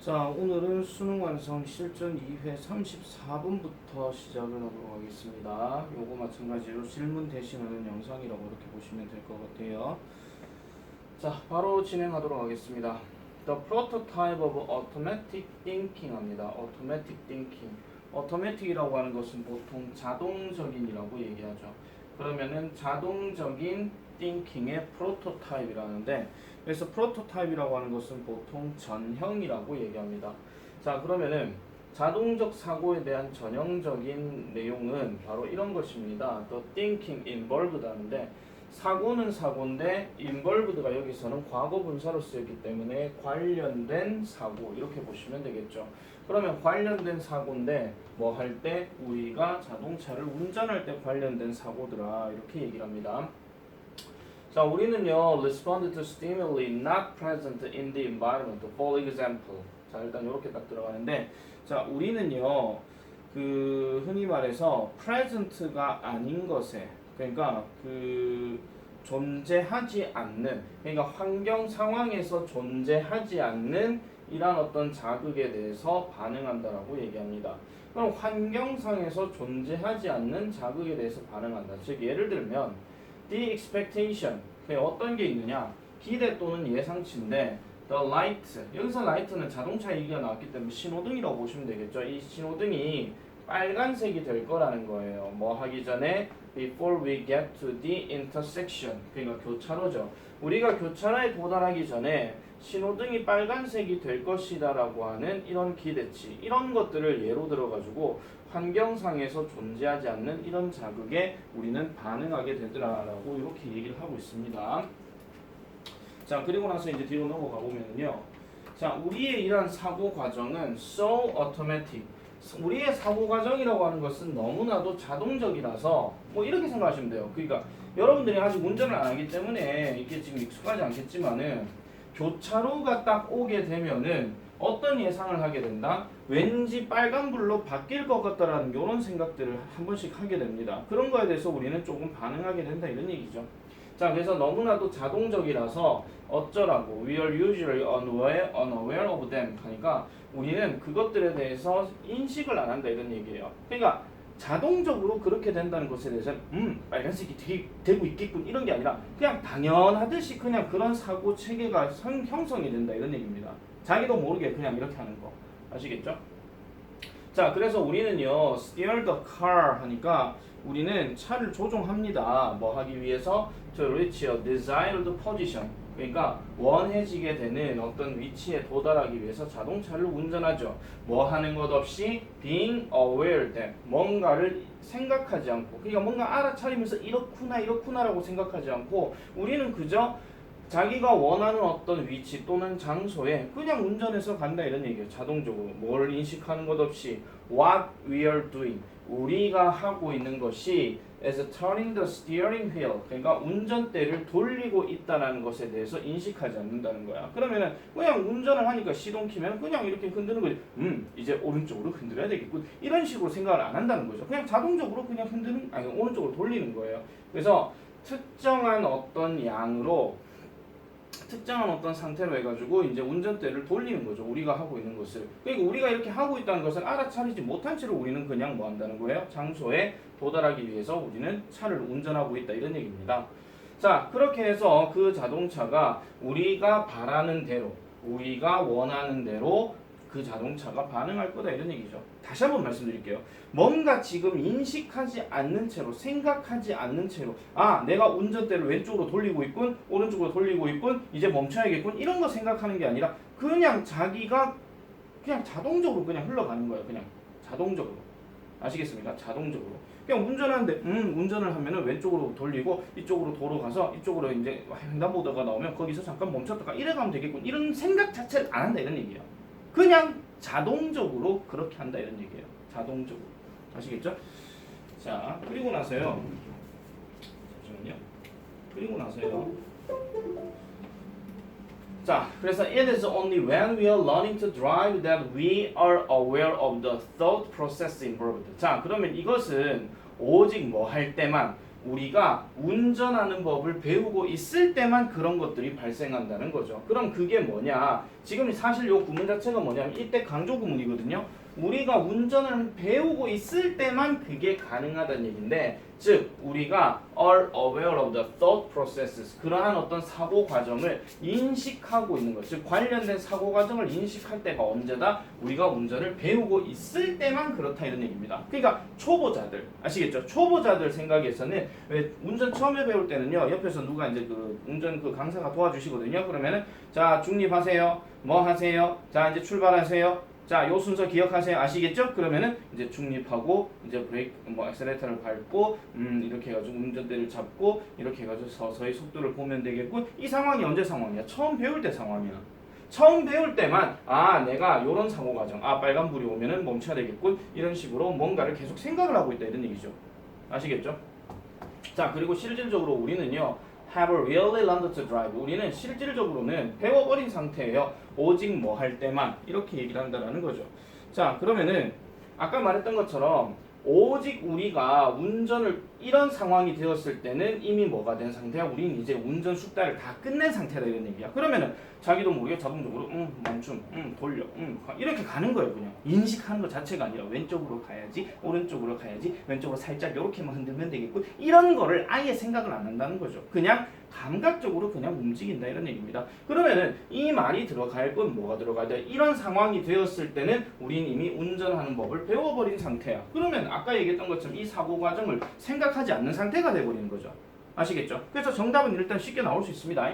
자, 오늘은 수능 완성 실전 2회 34분부터 시작을 하도록 하겠습니다. 요거 마찬가지로 질문 대신하는 영상이라고 이렇게 보시면 될 것 같아요. 자, 바로 진행하도록 하겠습니다. The prototype of automatic thinking 합니다. automatic thinking. automatic이라고 하는 것은 보통 자동적인이라고 얘기하죠. 그러면은 자동적인 thinking의 prototype이라는데, 그래서 prototype이라고 하는 것은 보통 전형이라고 얘기합니다. 자, 그러면은 자동적 사고에 대한 전형적인 내용은 바로 이런 것입니다. The thinking involved 하는데, 사고는 사고인데 involved가 여기서는 과거 분사로 쓰였기 때문에 관련된 사고 이렇게 보시면 되겠죠. 그러면 관련된 사고인데 뭐 할 때 우리가 자동차를 운전할 때 관련된 사고들아 이렇게 얘기를 합니다. 자, 우리는요 respond to stimuli not present in the environment. For example. 자, 일단 이렇게 딱 들어가는데, 자, 우리는요 그 흔히 말해서 present가 아닌 것에, 그러니까 그 존재하지 않는, 그러니까 환경 상황에서 존재하지 않는 이런 어떤 자극에 대해서 반응한다라고 얘기합니다. 그럼 환경상에서 존재하지 않는 자극에 대해서 반응한다. 즉 예를 들면 the expectation, 어떤 게 있느냐, 기대 또는 예상치인데 the light, 여기서 light는 자동차 얘기가 나왔기 때문에 신호등이라고 보시면 되겠죠. 이 신호등이 빨간색이 될 거라는 거예요. 뭐 하기 전에 before we get to the intersection, 그러니까 교차로죠. 우리가 교차로에 도달하기 전에 신호등이 빨간색이 될 것이다 라고 하는 이런 기대치, 이런 것들을 예로 들어가지고 환경상에서 존재하지 않는 이런 자극에 우리는 반응하게 되더라라고 이렇게 얘기를 하고 있습니다. 자, 그리고 나서 이제 뒤로 넘어가 보면요, 자, 우리의 이러한 사고 과정은 so automatic, 우리의 사고 과정이라고 하는 것은 너무나도 자동적이라서 뭐 이렇게 생각하시면 돼요. 그러니까 여러분들이 아직 운전을 안 하기 때문에 이게 지금 익숙하지 않겠지만은 교차로가 딱 오게 되면은 어떤 예상을 하게 된다? 왠지 빨간불로 바뀔 것 같다라는 이런 생각들을 한 번씩 하게 됩니다. 그런 거에 대해서 우리는 조금 반응하게 된다 이런 얘기죠. 자, 그래서 너무나도 자동적이라서 어쩌라고 we are usually unaware of them 하니까 우리는 그것들에 대해서 인식을 안 한다 이런 얘기예요. 그러니까 자동적으로 그렇게 된다는 것에 대해서는 빨간색이 되고 있겠군 이런 게 아니라 그냥 당연하듯이 그냥 그런 사고 체계가 형성이 된다 이런 얘기입니다. 자기도 모르게 그냥 이렇게 하는 거 아시겠죠? 자, 그래서 우리는요 steer the car 하니까 우리는 차를 조종합니다. 뭐 하기 위해서 to reach a desired position, 그러니까 원해지게 되는 어떤 위치에 도달하기 위해서 자동차를 운전하죠. 뭐 하는 것 없이 being aware that, 뭔가를 생각하지 않고, 그러니까 뭔가 알아차리면서 이렇구나라고 생각하지 않고 우리는 그저 자기가 원하는 어떤 위치 또는 장소에 그냥 운전해서 간다 이런 얘기예요. 자동적으로 뭘 인식하는 것 없이 what we are doing, 우리가 하고 있는 것이 as turning the steering wheel, 그러니까 운전대를 돌리고 있다는 것에 대해서 인식하지 않는다는 거야. 그러면은 그냥 운전을 하니까 시동 키면 그냥 이렇게 흔드는 거지. 이제 오른쪽으로 흔들어야 되겠군. 이런 식으로 생각을 안 한다는 거죠. 그냥 자동적으로 그냥 오른쪽으로 돌리는 거예요. 그래서 특정한 어떤 양으로 특정한 어떤 상태로 해가지고 이제 운전대를 돌리는 거죠. 우리가 하고 있는 것을. 그러니까 우리가 이렇게 하고 있다는 것을 알아차리지 못한 채로 우리는 그냥 뭐 한다는 거예요? 장소에 도달하기 위해서 우리는 차를 운전하고 있다 이런 얘기입니다. 자, 그렇게 해서 그 자동차가 우리가 바라는 대로, 우리가 원하는 대로 그 자동차가 반응할 거다 이런 얘기죠. 다시 한번 말씀드릴게요. 뭔가 지금 인식하지 않는 채로, 생각하지 않는 채로, 내가 운전대를 왼쪽으로 돌리고 있군, 오른쪽으로 돌리고 있군, 이제 멈춰야겠군, 이런 거 생각하는 게 아니라 그냥 자기가 그냥 자동적으로 그냥 흘러가는 거예요. 그냥 자동적으로. 아시겠습니까? 자동적으로. 그냥 운전하는데 운전을 하면은 왼쪽으로 돌리고 이쪽으로 도로 가서 이쪽으로 이제 횡단보도가 나오면 거기서 잠깐 멈췄다가 이래 가면 되겠군, 이런 생각 자체를 안 한다 이런 얘기예요. 그냥 자동적으로 그렇게 한다 이런 얘기예요. 자동적으로. 아시겠죠? 자, 그리고 나서요. 잠시만요. 그리고 나서요. 자, 그래서 it is only when we are learning to drive that we are aware of the thought process involved. 자, 그러면 이것은 오직 뭐 할 때만, 우리가 운전하는 법을 배우고 있을 때만 그런 것들이 발생한다는 거죠. 그럼 그게 뭐냐? 지금 사실 요 구문 자체가 뭐냐면 이때 강조 구문이거든요. 우리가 운전을 배우고 있을 때만 그게 가능하다는 얘기인데, 즉 우리가 are aware of the thought processes, 그러한 어떤 사고 과정을 인식하고 있는 것, 즉 관련된 사고 과정을 인식할 때가 언제다? 우리가 운전을 배우고 있을 때만 그렇다 이런 얘기입니다. 그러니까 초보자들 아시겠죠? 초보자들 생각에서는 왜 운전 처음에 배울 때는요, 옆에서 누가 이제 그 운전 그 강사가 도와주시거든요. 그러면은 자 중립하세요, 뭐 하세요, 자 이제 출발하세요. 자, 요 순서 기억하세요. 아시겠죠? 그러면은 이제 중립하고 이제 브레이크 뭐 액셀레이터를 밟고 이렇게 해가지고 운전대를 잡고 이렇게 해가지고 서서히 속도를 보면 되겠고, 이 상황이 언제 상황이야? 처음 배울 때 상황이야. 처음 배울 때만 내가 요런 사고 과정, 빨간불이 오면은 멈춰야 되겠고, 이런 식으로 뭔가를 계속 생각을 하고 있다 이런 얘기죠. 아시겠죠? 자, 그리고 실질적으로 우리는요, have really learned to drive. 우리는 실질적으로는 배워버린 상태예요. 오직 뭐 할 때만 이렇게 얘기를 한다라는 거죠. 자, 그러면은 아까 말했던 것처럼 오직 우리가 운전을 이런 상황이 되었을 때는 이미 뭐가 된 상태야? 우리는 이제 운전 숙달을 다 끝낸 상태다 이런 얘기야. 그러면은 자기도 모르게 자동적으로 멈춤, 돌려, 이렇게 가는 거예요. 그냥 인식하는 것 자체가 아니라 왼쪽으로 가야지, 오른쪽으로 가야지, 왼쪽으로 살짝 이렇게만 흔들면 되겠고, 이런 거를 아예 생각을 안 한다는 거죠. 그냥 감각적으로 그냥 움직인다 이런 얘기입니다. 그러면은 이 말이 들어갈 건 뭐가 들어가야 돼? 이런 상황이 되었을 때는 우린 이미 운전하는 법을 배워버린 상태야. 그러면 아까 얘기했던 것처럼 이 사고 과정을 생각하지 않는 상태가 돼버리는 거죠. 아시겠죠? 그래서 정답은 일단 쉽게 나올 수 있습니다.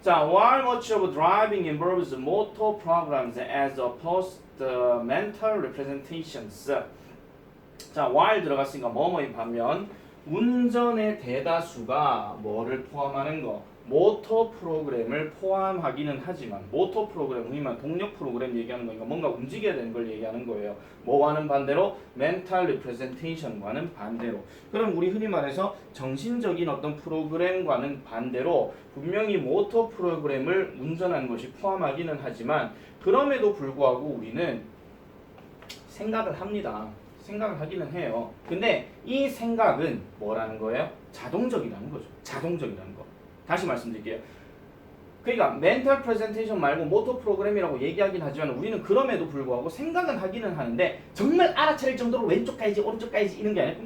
자, while much of driving involves motor programs as opposed to mental representations. 자, while 들어갔으니까 뭐뭐인 반면 운전의 대다수가 뭐를 포함하는 거? 모터 프로그램을 포함하기는 하지만, 모터 프로그램, 흔히만 동력 프로그램 얘기하는 거니까 뭔가 움직여야 되는 걸 얘기하는 거예요. 뭐와는 반대로 mental representation과는 반대로. 그럼 우리 흔히 말해서 정신적인 어떤 프로그램과는 반대로 분명히 모터 프로그램을 운전하는 것이 포함하기는 하지만, 그럼에도 불구하고 우리는 생각을 합니다. 생각을 하기는 해요. 근데 이 생각은 뭐라는 거예요? 자동적이라는 거죠. 자동적이라는 거. 다시 말씀드릴게요. 그러니까 멘탈 프레젠테이션 말고 모터 프로그램이라고 얘기하긴 하지만 우리는 그럼에도 불구하고 생각은 하기는 하는데, 정말 알아차릴 정도로 왼쪽 가야지 오른쪽 가야지 이런 게 아니라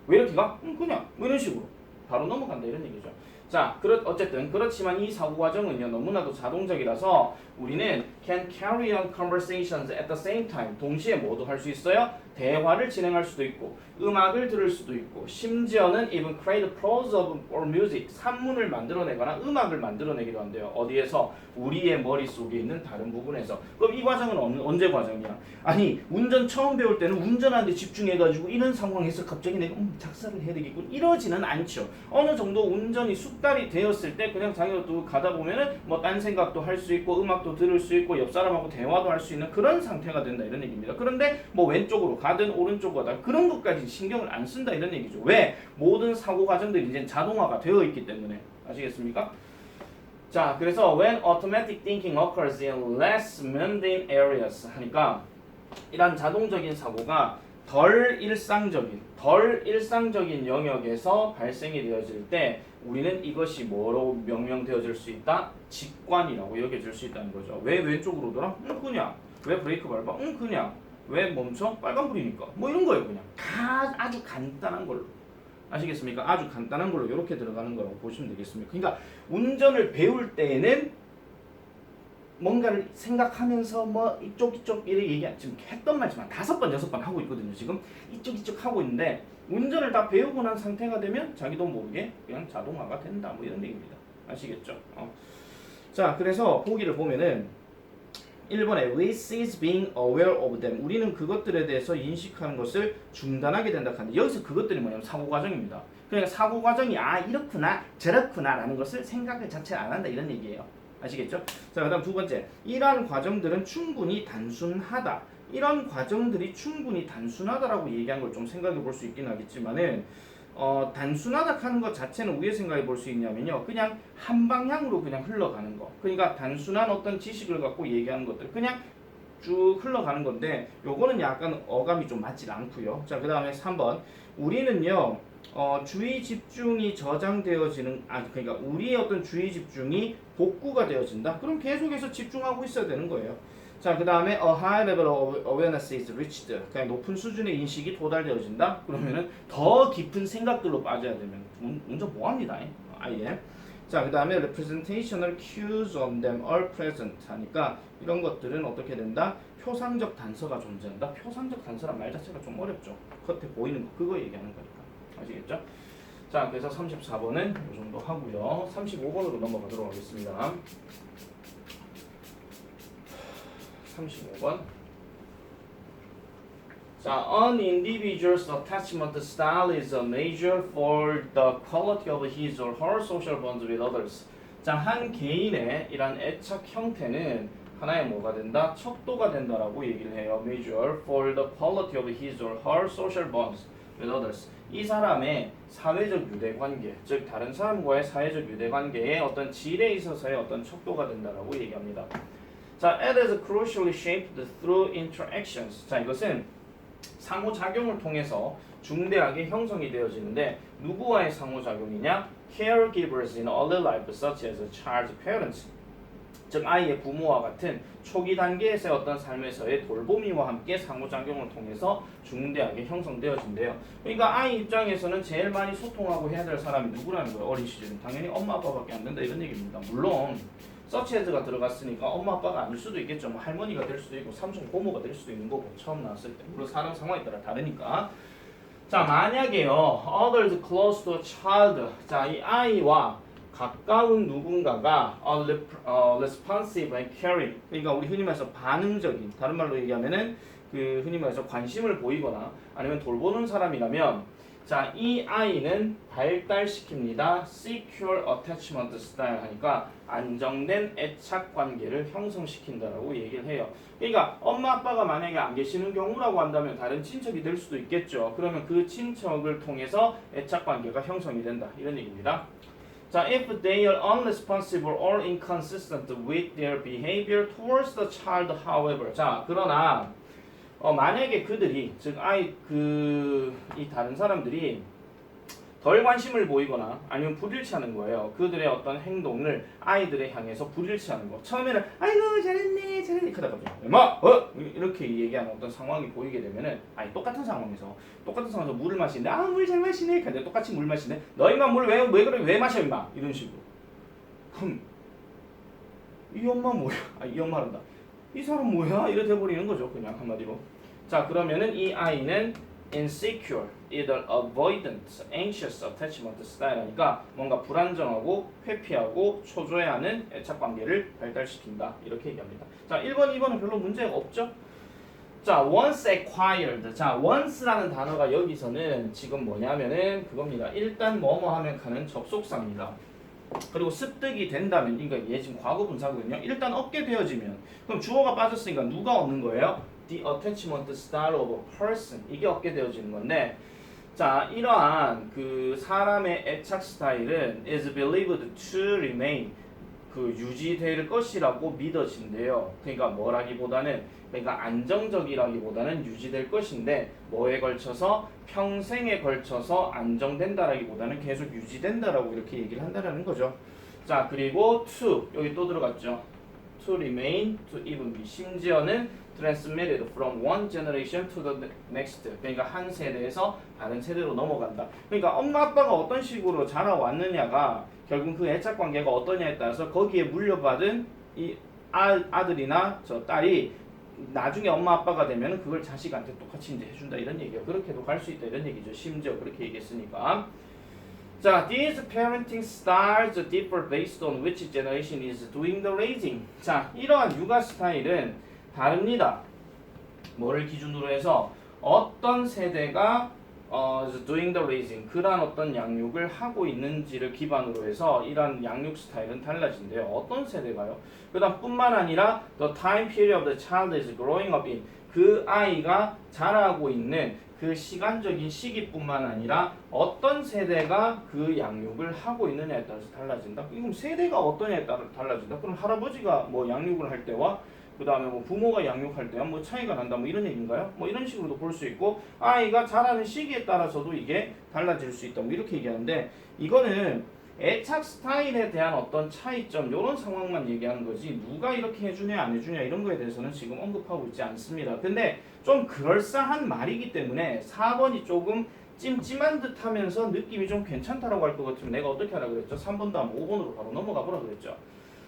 왜 이렇게 가? 그냥 뭐 이런 식으로 바로 넘어간다 이런 얘기죠. 자, 어쨌든 그렇지만 이 사고 과정은요 너무나도 자동적이라서 우리는 can carry on conversations at the same time, 동시에 뭐도 할 수 있어요? 대화를 진행할 수도 있고, 음악을 들을 수도 있고, 심지어는 even create prose or music, 산문을 만들어내거나 음악을 만들어내기도 한대요. 어디에서? 우리의 머릿속에 있는 다른 부분에서. 그럼 이 과정은 언제 과정이야? 아니, 운전 처음 배울 때는 운전하는데 집중해가지고 이런 상황에서 갑자기 내가 작사를 해야 되겠군 이러지는 않죠. 어느 정도 운전이 숙달이 되었을 때 그냥 자기가 또 가다 보면은 뭐 딴 생각도 할 수 있고, 음악도 들을 수 있고, 옆 사람하고 대화도 할 수 있는 그런 상태가 된다 이런 얘기입니다. 그런데 뭐 왼쪽으로 가든 오른쪽으로 가든 그런 것까지 신경을 안 쓴다 이런 얘기죠. 왜? 모든 사고 과정들이 이제 자동화가 되어 있기 때문에. 아시겠습니까? 자, 그래서 when automatic thinking occurs in less mundane areas 하니까 이런 자동적인 사고가 덜 일상적인 영역에서 발생이 되어질 때 우리는 이것이 뭐로 명명되어질 수 있다? 직관이라고 여겨질 수 있다는 거죠. 왜 왼쪽으로 돌아? 그냥. 왜 브레이크 밟아? 그냥. 왜 멈춰? 빨간불이니까. 뭐 이런 거예요. 그냥 아주 간단한 걸로. 아시겠습니까? 아주 간단한 걸로 이렇게 들어가는 거라고 보시면 되겠습니다. 그러니까 운전을 배울 때에는 뭔가를 생각하면서 뭐 이쪽 이렇게 얘기 지금 했던 말지만 5번 6번 하고 있거든요. 지금 이쪽 하고 있는데 운전을 다 배우고 난 상태가 되면 자기도 모르게 그냥 자동화가 된다 뭐 이런 얘기입니다. 아시겠죠? 자, 그래서 보기를 보면은 1번에 we cease being aware of them, 우리는 그것들에 대해서 인식하는 것을 중단하게 된다 하는데, 여기서 그것들이 뭐냐면 사고 과정입니다. 그러니까 사고 과정이 이렇구나 저렇구나 라는 것을 생각을 자체를 안 한다 이런 얘기예요. 아시겠죠? 자, 그 다음 두 번째, 이러한 과정들은 충분히 단순하다. 이런 과정들이 충분히 단순하다라고 얘기한 걸 좀 생각해 볼 수 있긴 하겠지만은 단순하다 하는 것 자체는 왜 생각해 볼 수 있냐면요, 그냥 한 방향으로 그냥 흘러가는 거. 그러니까 단순한 어떤 지식을 갖고 얘기하는 것들 그냥 쭉 흘러가는 건데, 요거는 약간 어감이 좀 맞질 않고요. 자, 그 다음에 3번, 우리는요 주의 집중이 저장되어지는 그러니까 우리의 어떤 주의 집중이 복구가 되어진다. 그럼 계속해서 집중하고 있어야 되는 거예요. 자, 그 다음에 a high level of awareness is reached. 그냥 높은 수준의 인식이 도달되어진다. 그러면은 더 깊은 생각들로 빠져야 되면 먼저 뭐합니다. 아예. 자, 그 다음에 representational cues on them are present 하니까 이런 것들은 어떻게 된다? 표상적 단서가 존재한다. 표상적 단서란 말 자체가 좀 어렵죠. 겉에 보이는 거 그거 얘기하는 거니까. 아시겠죠? 자, 그래서 34번은 이 정도 하고요. 35번으로 넘어가도록 하겠습니다. 35번. 자, an individual's attachment style is a measure for the quality of his or her social bonds with others. 자, 한 개인의 이런 애착 형태는 하나의 뭐가 된다? 척도가 된다라고 얘기를 해요. measure for the quality of his or her social bonds with others. 이 사람의 사회적 유대관계, 즉 다른 사람과의 사회적 유대관계의 어떤 질에 있어서의 어떤 척도가 된다라고 얘기합니다. 자, it is crucially shaped through interactions. 자, 이것은 상호작용을 통해서 중대하게 형성이 되어지는데 누구와의 상호작용이냐? Caregivers in early life, such as a child's parents. 즉 아이의 부모와 같은 초기 단계에서의 어떤 삶에서의 돌보미와 함께 상호작용을 통해서 중대하게 형성되어진대요. 그러니까 아이 입장에서는 제일 많이 소통하고 해야 될 사람이 누구라는 거예요. 어린 시절은 당연히 엄마 아빠밖에 안 된다 이런 얘기입니다. 물론 서치 에즈가 들어갔으니까 엄마 아빠가 아닐 수도 있겠죠. 뭐 할머니가 될 수도 있고 삼촌 고모가 될 수도 있는 거고 처음 나왔을 때 물론 사람 상황에 따라 다르니까. 자, 만약에요 others close to a child, 자, 이 아이와 가까운 누군가가 responsive and caring, 그러니까 우리 흔히 말해서 반응적인, 다른 말로 얘기하면은 그 흔히 말해서 관심을 보이거나 아니면 돌보는 사람이라면, 자, 이 아이는 발달시킵니다. secure attachment style 하니까 안정된 애착 관계를 형성시킨다라고 얘기를 해요. 그러니까 엄마 아빠가 만약에 안 계시는 경우라고 한다면 다른 친척이 될 수도 있겠죠. 그러면 그 친척을 통해서 애착 관계가 형성이 된다 이런 얘기입니다. 자, if they are unresponsive or inconsistent with their behavior towards the child, however. 자, 그러나 만약에 그들이, 즉 이 다른 사람들이 덜 관심을 보이거나 아니면 불일치하는 거예요. 그들의 어떤 행동을 아이들에 향해서 불일치하는 거. 처음에는 아이고 잘했네 잘했네 그러다가 엄마 이렇게 얘기하는 어떤 상황이 보이게 되면은 똑같은 상황에서 물을 마시는데 물 잘 마시네. 근데 똑같이 물 마시는데 너 임마 물 왜 그래 왜 마셔 임마 이런 식으로. 그럼 이 엄마 뭐야? 이 엄마란다. 이 사람 뭐야? 이래 돼버리는 거죠. 그냥 한마디로. 자, 그러면은 이 아이는 insecure, either avoidant, anxious attachment style 하니까 뭔가 불안정하고 회피하고 초조해하는 애착 관계를 발달시킨다 이렇게 얘기합니다. 자, 1번, 2번은 별로 문제가 없죠? 자, once acquired. 자, once라는 단어가 여기서는 지금 뭐냐면은 그겁니다. 일단 뭐뭐 하면 가는 접속사입니다. 그리고 습득이 된다면, 그러니까 얘 지금 과거 분사거든요. 일단 얻게 되어지면, 그럼 주어가 빠졌으니까 누가 얻는 거예요? The attachment style of a person. 이게 얻게 되어지는 건데, 자, 이러한 그 사람의 애착 스타일은 is believed to remain, 그 유지될 것이라고 믿어진대요. 그러니까 뭐라기보다는, 그러니까 안정적이라기보다는 유지될 것인데 뭐에 걸쳐서 평생에 걸쳐서 안정된다라기보다는 계속 유지된다라고 이렇게 얘기를 한다라는 거죠. 자, 그리고 to 여기 또 들어갔죠. to remain, to even be. 심지어는 transmitted from one generation to the next. 그러니까 한 세대에서 다른 세대로 넘어간다. 그러니까 엄마 아빠가 어떤 식으로 자라왔느냐가 결국 그 애착 관계가 어떠냐에 따라서 거기에 물려받은 이 아들이나 저 딸이 나중에 엄마 아빠가 되면 그걸 자식한테 똑같이 이제 해준다 이런 얘기예요. 그렇게도 갈 수 있다 이런 얘기죠. 심지어 그렇게 얘기했으니까. 자, these parenting styles differ based on which generation is doing the raising. 자, 이러한 육아 스타일은 다릅니다. 뭐를 기준으로 해서 어떤 세대가 doing the raising, 그러한 어떤 양육을 하고 있는지를 기반으로 해서 이러한 양육 스타일은 달라진대요. 어떤 세대가요? 그 다음 뿐만 아니라 the time period of the child is growing up in, 그 아이가 자라고 있는 그 시간적인 시기뿐만 아니라 어떤 세대가 그 양육을 하고 있느냐에 따라서 달라진다. 그럼 세대가 어떠냐에 따라 달라진다. 그럼 할아버지가 뭐 양육을 할 때와 그 다음에 뭐 부모가 양육할 때 뭐 차이가 난다 뭐 이런 얘기인가요? 뭐 이런 식으로도 볼 수 있고 아이가 자라는 시기에 따라서도 이게 달라질 수 있다 뭐 이렇게 얘기하는데 이거는 애착 스타일에 대한 어떤 차이점 이런 상황만 얘기하는 거지 누가 이렇게 해주냐 안 해주냐 이런 거에 대해서는 지금 언급하고 있지 않습니다. 근데 좀 그럴싸한 말이기 때문에 4번이 조금 찜찜한 듯 하면서 느낌이 좀 괜찮다라고 할 것 같으면 내가 어떻게 하라 그랬죠? 3번도 안 5번으로 바로 넘어가 보라 그랬죠.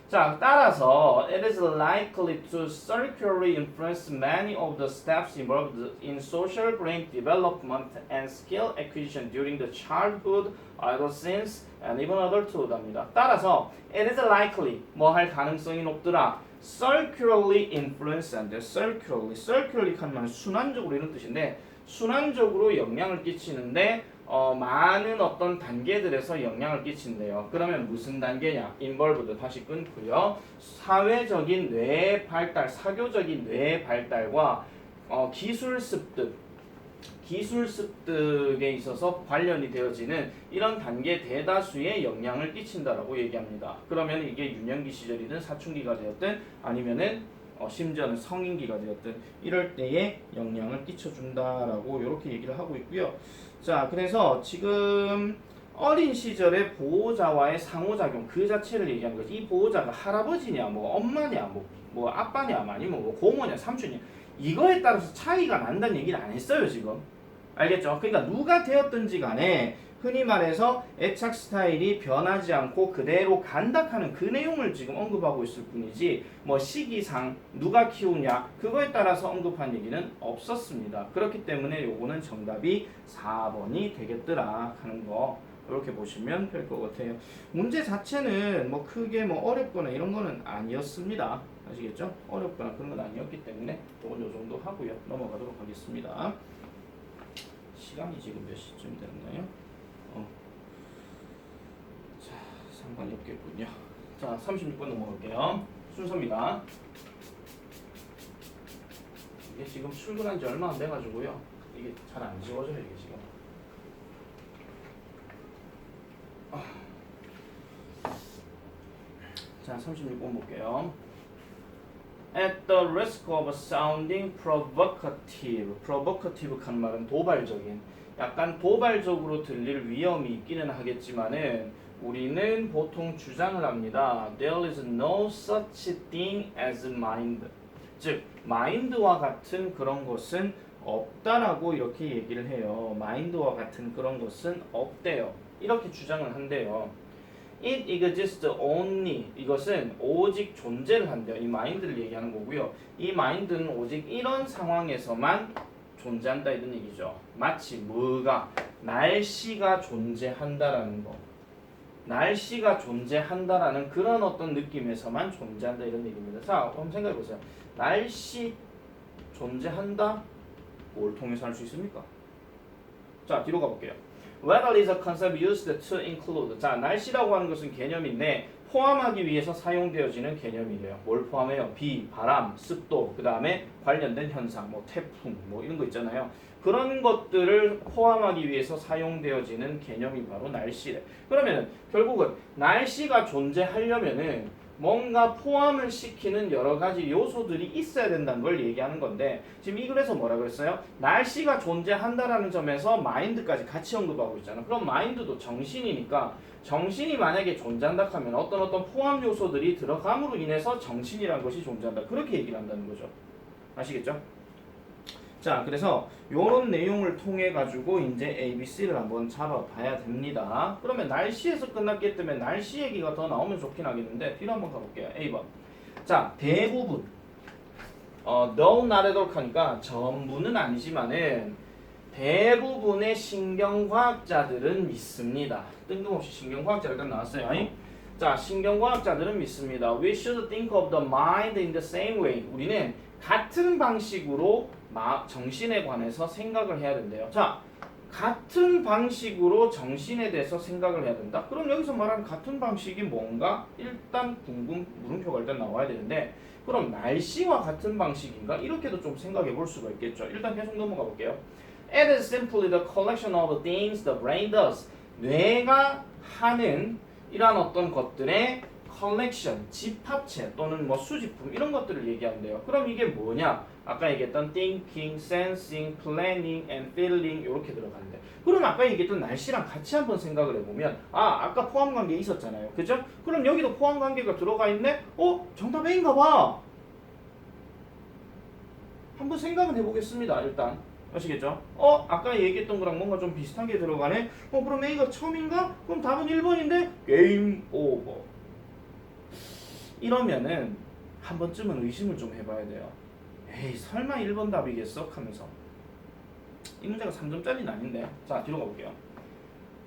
자, 따라서 it is likely to circularly influence many of the steps involved in social brain development and skill acquisition during the childhood, adolescence, and even adulthood입니다. 따라서 it is likely 뭐 할 가능성이 높더라. circularly influence and circularly 하면 순환적으로 이런 뜻인데 순환적으로 영향을 끼치는데 많은 어떤 단계들에서 영향을 끼친대요. 그러면 무슨 단계냐? involved 다시 끊고요. 사회적인 뇌 발달, 사교적인 뇌 발달과 기술 습득에 있어서 관련이 되어지는 이런 단계 대다수에 영향을 끼친다라고 얘기합니다. 그러면 이게 유년기 시절이든 사춘기가 되었든 아니면은 심지어는 성인기가 되었든 이럴 때에 영향을 끼쳐준다라고 이렇게 얘기를 하고 있고요. 자, 그래서 지금 어린 시절의 보호자와의 상호작용 그 자체를 얘기하는 거지. 이 보호자가 할아버지냐, 뭐 엄마냐, 뭐 아빠냐, 아니면 뭐 고모냐, 삼촌이냐 이거에 따라서 차이가 난다는 얘기를 안 했어요 지금. 알겠죠? 그러니까 누가 되었든지 간에 흔히 말해서 애착 스타일이 변하지 않고 그대로 간다 하는 그 내용을 지금 언급하고 있을 뿐이지 뭐 시기상 누가 키우냐 그거에 따라서 언급한 얘기는 없었습니다. 그렇기 때문에 요거는 정답이 4번이 되겠더라 하는 거 이렇게 보시면 될 것 같아요. 문제 자체는 뭐 크게 뭐 어렵거나 이런 거는 아니었습니다. 아시겠죠? 어렵거나 그런 건 아니었기 때문에 요건 요 정도 하고요. 넘어가도록 하겠습니다. 시간이 지금 몇 시쯤 됐나요? 자, 상관이 없겠군요. 자, 36번 넘어갈게요. 순서입니다. 이게 지금 출근한 지 얼마 안 돼가지고요. 이게 잘 안 지워져요, 이게 지금. 자, 36번 볼게요. At the risk of sounding provocative. provocative 한 말은 도발적인. 약간 도발적으로 들릴 위험이 있기는 하겠지만은 우리는 보통 주장을 합니다. There is no such thing as mind. 즉, 마인드와 같은 그런 것은 없다라고 이렇게 얘기를 해요. 마인드와 같은 그런 것은 없대요. 이렇게 주장을 한대요. It exists only. 이것은 오직 존재를 한대요. 이 마인드를 얘기하는 거고요. 이 마인드는 오직 이런 상황에서만 존재한다 이런 얘기죠. 마치 뭐가 날씨가 존재한다라는 거. 날씨가 존재한다라는 그런 어떤 느낌에서만 존재한다 이런 얘기입니다. 자, 한번 생각해 보세요. 날씨 존재한다? 뭘 통해서 할 수 있습니까? 자, 뒤로 가볼게요. Weather is a concept used to include. 자, 날씨라고 하는 것은 개념인데 포함하기 위해서 사용되어지는 개념이래요. 뭘 포함해요? 비, 바람, 습도, 그 다음에 관련된 현상, 뭐 태풍, 뭐 이런 거 있잖아요. 그런 것들을 포함하기 위해서 사용되어지는 개념이 바로 날씨래. 그러면 결국은 날씨가 존재하려면은 뭔가 포함을 시키는 여러 가지 요소들이 있어야 된다는 걸 얘기하는 건데 지금 이 글에서 뭐라 그랬어요? 날씨가 존재한다라는 점에서 마인드까지 같이 언급하고 있잖아. 그럼 마인드도 정신이니까 정신이 만약에 존재한다 하면 어떤 포함 요소들이 들어감으로 인해서 정신이라는 것이 존재한다. 그렇게 얘기를 한다는 거죠. 아시겠죠? 자, 그래서 요런 내용을 통해 가지고 이제 ABC를 한번 잡아봐야 됩니다. 그러면 날씨에서 끝났기 때문에 날씨 얘기가 더 나오면 좋긴 하겠는데 뒤로 한번 가볼게요. A번. 자, 대부분 no, not at all 하니까 전부는 아니지만은 대부분의 신경과학자들은 믿습니다. 뜬금없이 신경과학자 일단 나왔어요. 자, 신경과학자들은 믿습니다. We should think of the mind in the same way. 우리는 같은 방식으로 정신에 관해서 생각을 해야 된대요. 자, 같은 방식으로 정신에 대해서 생각을 해야 된다. 그럼 여기서 말하는 같은 방식이 뭔가? 일단 물음표가 일단 나와야 되는데 그럼 날씨와 같은 방식인가? 이렇게도 좀 생각해 볼 수가 있겠죠. 일단 계속 넘어가 볼게요. It is simply the collection of things the brain does. 뇌가 하는 이러한 어떤 것들의 collection, 집합체 또는 뭐 수집품 이런 것들을 얘기한대요. 그럼 이게 뭐냐? 아까 얘기했던 thinking, sensing, planning and feeling 이렇게 들어가는데 그럼 아까 얘기했던 날씨랑 같이 한번 생각을 해보면 아까 포함관계 있었잖아요. 그죠? 그럼 여기도 포함관계가 들어가 있네? 정답 A인가 봐. 한번 생각은 해보겠습니다. 일단 아시겠죠? 아까 얘기했던 거랑 뭔가 좀 비슷한 게 들어가네? 그럼 A가 처음인가? 그럼 답은 1번인데 게임 오버. 이러면은 한 번쯤은 의심을 좀 해봐야 돼요. 에이 설마 1번 답이겠어? 하면서 이 문제가 3점짜리는 아닌데 자 뒤로 가볼게요.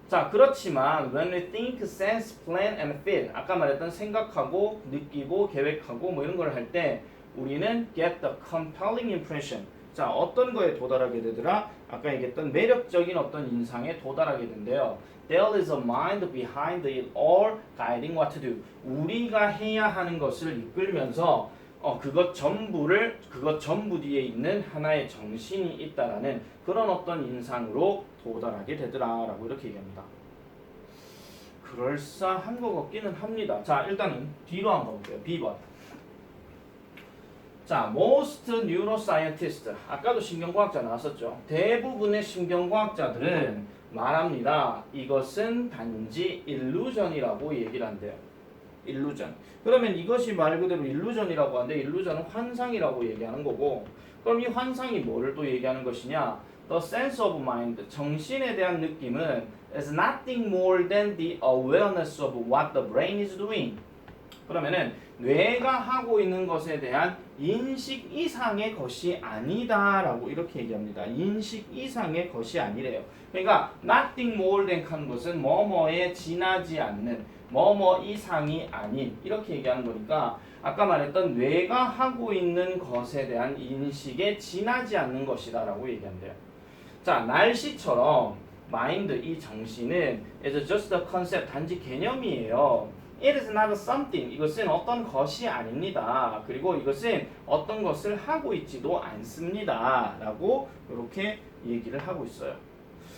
자 그렇지만 when we think, sense, plan and feel 아까 말했던 생각하고 느끼고 계획하고 뭐 이런 걸 할 때 우리는 get the compelling impression 자 어떤 거에 도달하게 되더라? 아까 얘기했던 매력적인 어떤 인상에 도달하게 된대요. There is a mind behind it all guiding what to do. 우리가 해야 하는 것을 이끌면서 그것 전부 뒤에 있는 하나의 정신이 있다라는 그런 어떤 인상으로 도달하게 되더라라고 이렇게 얘기합니다. 그럴싸한 것 같기는 합니다. 자 일단은 뒤로 한번 볼게요. B번. 자, most neuroscientists 아까도 신경과학자 나왔었죠. 대부분의 신경과학자들은 말합니다. 이것은 단지 illusion이라고 얘기를 한대요. illusion. 그러면 이것이 말 그대로 illusion이라고 하는데 illusion은 환상이라고 얘기하는 거고 그럼 이 환상이 뭐를 또 얘기하는 것이냐? The sense of mind, 정신에 대한 느낌은 is nothing more than the awareness of what the brain is doing. 그러면은 뇌가 하고 있는 것에 대한 인식 이상의 것이 아니다라고 이렇게 얘기합니다. 인식 이상의 것이 아니래요. 그러니까 nothing more than 하는 것은 뭐뭐에 지나지 않는 뭐뭐 이상이 아닌 이렇게 얘기하는 거니까 아까 말했던 뇌가 하고 있는 것에 대한 인식에 지나지 않는 것이다 라고 얘기한대요. 자 날씨처럼 마인드 이 정신은 is just a concept 단지 개념이에요. It is not something. 이것은 어떤 것이 아닙니다. 그리고 이것은 어떤 것을 하고 있지도 않습니다. 라고 이렇게 얘기를 하고 있어요.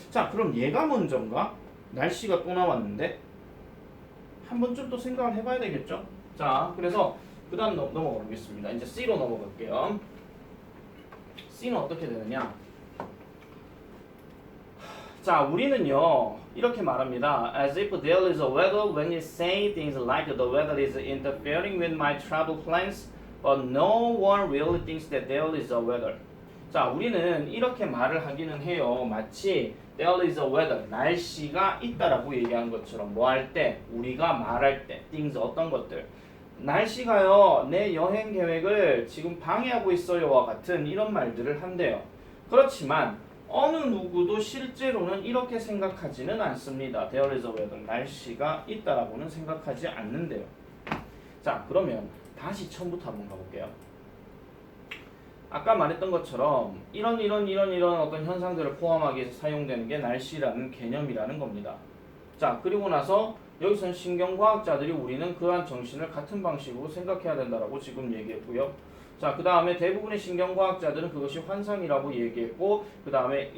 자, 그럼 얘가 먼저인가? 날씨가 또 나왔는데 한 번쯤 또 생각을 해봐야 되겠죠? 자, 그래서 그 다음 넘어가 보겠습니다. 이제 C로 넘어갈게요. C는 어떻게 되느냐? 자, 우리는요 이렇게 말합니다. As if there is a weather when you say things like the weather is interfering with my travel plans, but no one really thinks that there is a weather. 자, 우리는 이렇게 말을 하기는 해요. 마치 there is a weather, 날씨가 있다라고 얘기하는 것처럼 뭐 할 때, 우리가 말할 때, things 어떤 것들. 날씨가요 내 여행 계획을 지금 방해하고 있어요와 같은 이런 말들을 한대요. 그렇지만 어느 누구도 실제로는 이렇게 생각하지는 않습니다. There is a weather. 날씨가 있다라고는 생각하지 않는데요. 자, 그러면 다시 처음부터 한번 가볼게요. 아까 말했던 것처럼 이런 어떤 현상들을 포함하기 위해서 사용되는 게 날씨라는 개념이라는 겁니다. 자, 그리고 나서 여기서는 신경과학자들이 우리는 그러한 정신을 같은 방식으로 생각해야 된다라고 지금 얘기했고요. 자, 그 다음에 대부분의 신경과학자들은 그것이 환상이라고 얘기했고, 그 다음에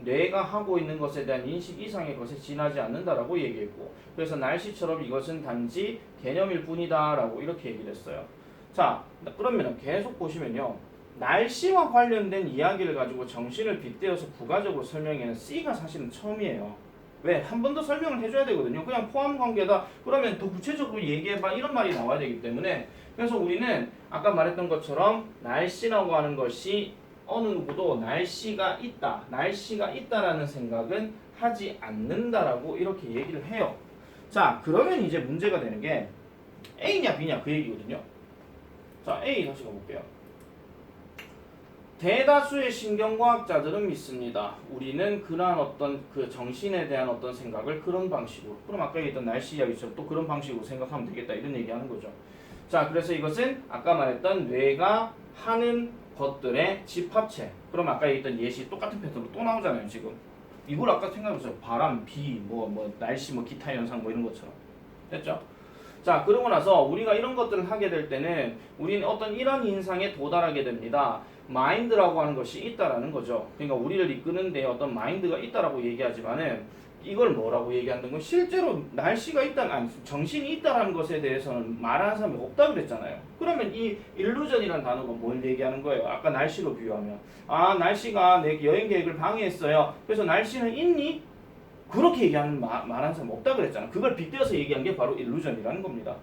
뇌가 하고 있는 것에 대한 인식 이상의 것에 지나지 않는다라고 얘기했고, 그래서 날씨처럼 이것은 단지 개념일 뿐이다라고 이렇게 얘기를 했어요. 자, 그러면 계속 보시면요. 날씨와 관련된 이야기를 가지고 정신을 빗대어서 부가적으로 설명하는 C가 사실은 처음이에요. 왜? 한 번 더 설명을 해줘야 되거든요. 그냥 포함관계다. 그러면 더 구체적으로 얘기해봐. 이런 말이 나와야 되기 때문에 그래서 우리는 아까 말했던 것처럼 날씨라고 하는 것이 어느 누구도 날씨가 있다라는 생각은 하지 않는다라고 이렇게 얘기를 해요. 자, 그러면 이제 문제가 되는 게 A냐 B냐 그 얘기거든요. 자, A 다시 가볼게요. 대다수의 신경과학자들은 믿습니다. 우리는 그러한 어떤 그 정신에 대한 어떤 생각을 그런 방식으로, 그럼 아까 얘기했던 날씨 이야기처럼 또 그런 방식으로 생각하면 되겠다 이런 얘기하는 거죠. 자, 그래서 이것은 아까 말했던 뇌가 하는 것들의 집합체. 그럼 아까 얘기했던 예시 똑같은 패턴으로 또 나오잖아요. 지금 이걸 아까 생각해보세요. 바람, 비, 날씨, 기타 현상 이런 것처럼 됐죠? 자, 그러고 나서 우리가 이런 것들을 하게 될 때는 우리는 어떤 이런 인상에 도달하게 됩니다. 마인드라고 하는 것이 있다라는 거죠. 그러니까 우리를 이끄는 데 어떤 마인드가 있다라고 얘기하지만은 이걸 뭐라고 얘기하는 건 실제로 날씨가 있다, 아니 정신이 있다라는 것에 대해서는 말하는 사람이 없다 그랬잖아요. 그러면 이 일루전이라는 단어가 뭘 얘기하는 거예요? 아까 날씨로 비유하면 아 날씨가 내 여행 계획을 방해했어요. 그래서 날씨는 있니? 그렇게 얘기하는 말하는 사람 없다 그랬잖아. 그걸 빗대어서 얘기한 게 바로 일루전이라는 겁니다.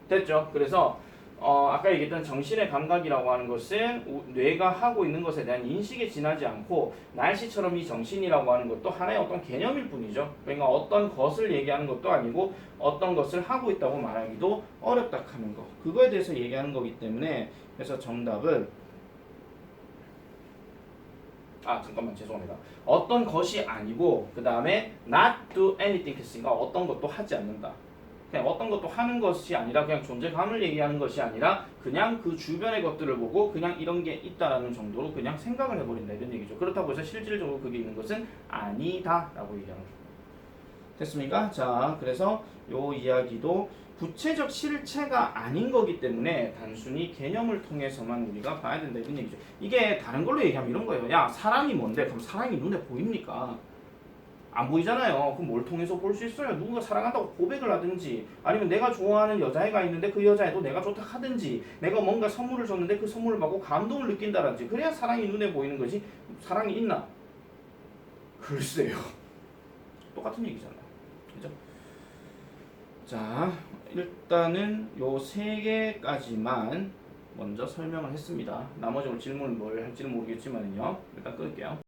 됐죠? 그래서 아까 얘기했던 정신의 감각이라고 하는 것은 뇌가 하고 있는 것에 대한 인식에 지나지 않고 날씨처럼 이 정신이라고 하는 것도 하나의 어떤 개념일 뿐이죠. 그러니까 어떤 것을 얘기하는 것도 아니고 어떤 것을 하고 있다고 말하기도 어렵다 하는 거. 그거에 대해서 얘기하는 거기 때문에 그래서 정답은 잠깐만 죄송합니다. 어떤 것이 아니고 그 다음에 not do anything 했으니까 어떤 것도 하지 않는다. 그냥 어떤 것도 하는 것이 아니라 그냥 존재감을 얘기하는 것이 아니라 그냥 그 주변의 것들을 보고 그냥 이런 게 있다라는 정도로 그냥 생각을 해버린다 이런 얘기죠. 그렇다고 해서 실질적으로 그게 있는 것은 아니다라고 얘기하는 거죠. 됐습니까? 자, 그래서 요 이야기도 구체적 실체가 아닌 거기 때문에 단순히 개념을 통해서만 우리가 봐야 된다 이런 얘기죠. 이게 다른 걸로 얘기하면 이런 거예요. 야, 사랑이 뭔데? 그럼 사랑이 눈에 보입니까? 안 보이잖아요. 그럼 뭘 통해서 볼 수 있어요? 누군가 사랑한다고 고백을 하든지 아니면 내가 좋아하는 여자애가 있는데 그 여자애도 내가 좋다 하든지 내가 뭔가 선물을 줬는데 그 선물을 받고 감동을 느낀다든지 그래야 사랑이 눈에 보이는 거지. 사랑이 있나? 글쎄요. 똑같은 얘기잖아요. 그죠? 자, 일단은 요 세 개까지만 먼저 설명을 했습니다. 나머지 질문은 뭘 할지는 모르겠지만요. 일단 끊을게요.